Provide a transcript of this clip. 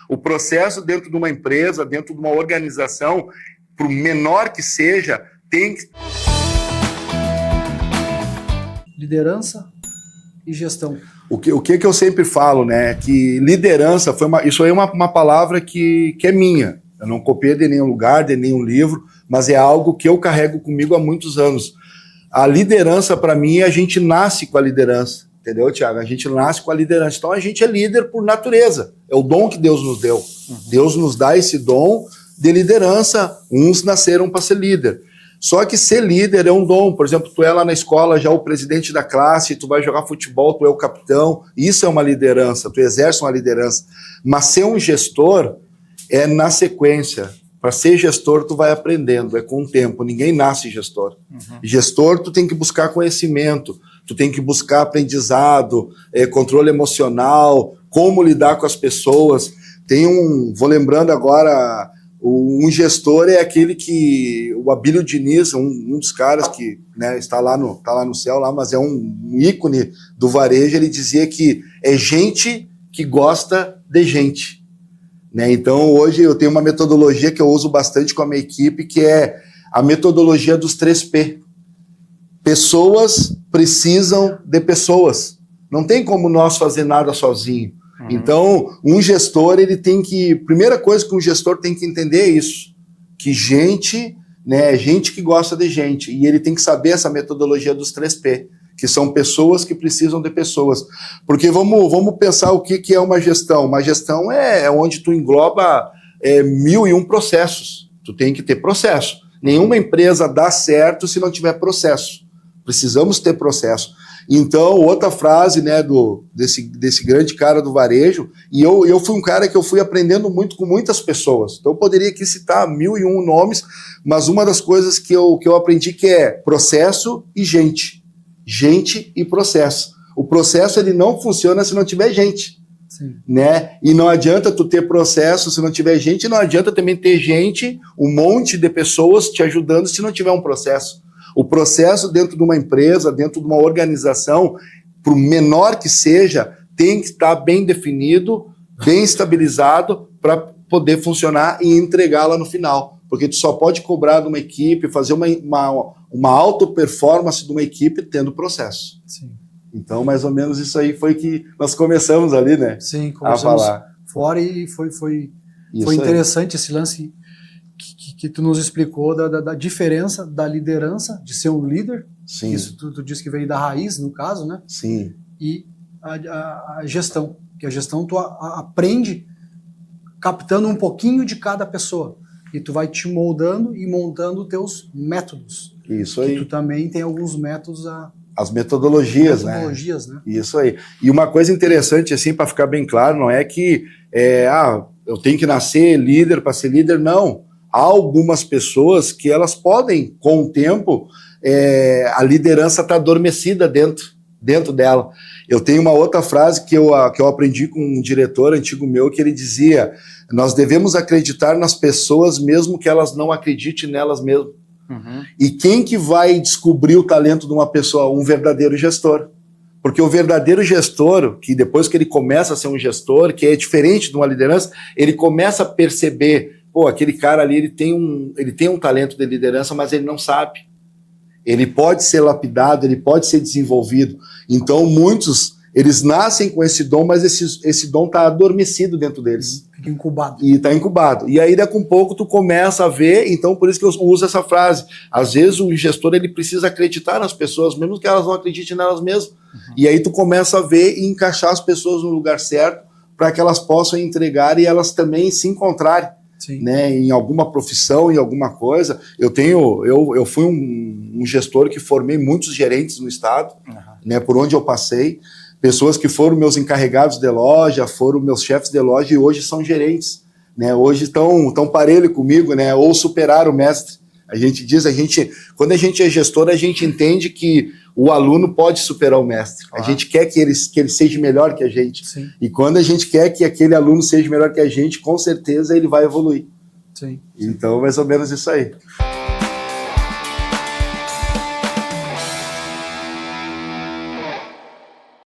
O processo dentro de uma empresa, dentro de uma organização, por menor que seja, tem que... Liderança e gestão. O que eu sempre falo, né? Que liderança isso aí é uma palavra que é minha. Eu não copiei de nenhum lugar, de nenhum livro, mas é algo que eu carrego comigo há muitos anos. A liderança, para mim, a gente nasce com a liderança. Entendeu, Thiago? A gente nasce com a liderança. Então, a gente é líder por natureza. É o dom que Deus nos deu. Deus nos dá esse dom de liderança. Uns nasceram para ser líder. Só que ser líder é um dom. Por exemplo, tu é lá na escola já o presidente da classe, tu vai jogar futebol, tu é o capitão. Isso é uma liderança. Tu exerce uma liderança. Mas ser um gestor é na sequência. Para ser gestor, tu vai aprendendo. É com o tempo. Ninguém nasce gestor. Gestor, tu tem que buscar conhecimento. Tu tem que buscar aprendizado, controle emocional, como lidar com as pessoas. Vou lembrando agora, um gestor é aquele que, o Abílio Diniz, um dos caras que, né, está lá no céu, lá, mas é um ícone do varejo, ele dizia que é gente que gosta de gente. Né? Então, hoje eu tenho uma metodologia que eu uso bastante com a minha equipe, que é a metodologia dos 3P. Pessoas precisam de pessoas. Não tem como nós fazer nada sozinho. Então, um gestor, ele tem que... Primeira coisa que um gestor tem que entender é isso. Que gente, né, gente que gosta de gente. E ele tem que saber essa metodologia dos 3P, que são pessoas que precisam de pessoas. Porque vamos pensar o que é uma gestão. Uma gestão é onde tu engloba 1001 processos. Tu tem que ter processo. Nenhuma empresa dá certo se não tiver processo. Precisamos ter processo. Então, outra frase, né, desse grande cara do varejo, e eu fui um cara que eu fui aprendendo muito com muitas pessoas. Então, eu poderia aqui citar 1001 nomes, mas uma das coisas que eu aprendi que é processo e gente. Gente e processo. O processo, ele não funciona se não tiver gente. Sim. Né? E não adianta tu ter processo se não tiver gente, e não adianta também ter gente, um monte de pessoas te ajudando se não tiver um processo. O processo dentro de uma empresa, dentro de uma organização, por menor que seja, tem que estar bem definido, bem estabilizado para poder funcionar e entregar lá no final. Porque tu só pode cobrar de uma equipe, fazer uma auto-performance de uma equipe tendo processo. Sim. Então, mais ou menos isso aí foi que nós começamos ali, né? Sim, começamos a falar. Fora e foi interessante esse lance que tu nos explicou da diferença da liderança, de ser um líder. Sim. Isso tu disse que veio da raiz, no caso, né? Sim. E a gestão, que a gestão tu aprende captando um pouquinho de cada pessoa. E tu vai te moldando e montando teus métodos. Isso aí. E tu também tem alguns métodos as metodologias, né? Isso aí. E uma coisa interessante, assim, para ficar bem claro, não é que eu tenho que nascer líder para ser líder, não. Há algumas pessoas que elas podem, com o tempo, a liderança está adormecida dentro dela. Eu tenho uma outra frase que eu aprendi com um diretor antigo meu, que ele dizia: nós devemos acreditar nas pessoas mesmo que elas não acreditem nelas mesmas. E quem que vai descobrir o talento de uma pessoa? Um verdadeiro gestor. Porque o verdadeiro gestor, que depois que ele começa a ser um gestor, que é diferente de uma liderança, ele começa a perceber, pô, aquele cara ali, ele tem um talento de liderança, mas ele não sabe. Ele pode ser lapidado, ele pode ser desenvolvido. Então, muitos, eles nascem com esse dom, mas esse dom está adormecido dentro deles. Fica incubado. E está incubado. E aí, daqui a um pouco, tu começa a ver, então, por isso que eu uso essa frase. Às vezes, o gestor, ele precisa acreditar nas pessoas, mesmo que elas não acreditem nelas mesmas. E aí, tu começa a ver e encaixar as pessoas no lugar certo, para que elas possam entregar e elas também se encontrarem. Né, em alguma profissão, em alguma coisa. Eu fui um gestor que formei muitos gerentes no estado, né, por onde eu passei, pessoas que foram meus encarregados de loja, foram meus chefes de loja e hoje são gerentes, né, hoje estão parelho comigo, né, ou superaram o mestre. A gente diz, quando a gente é gestor, a gente entende que o aluno pode superar o mestre. A gente quer que ele seja melhor que a gente. Sim. E quando a gente quer que aquele aluno seja melhor que a gente, com certeza ele vai evoluir. Sim. Então, mais ou menos isso aí.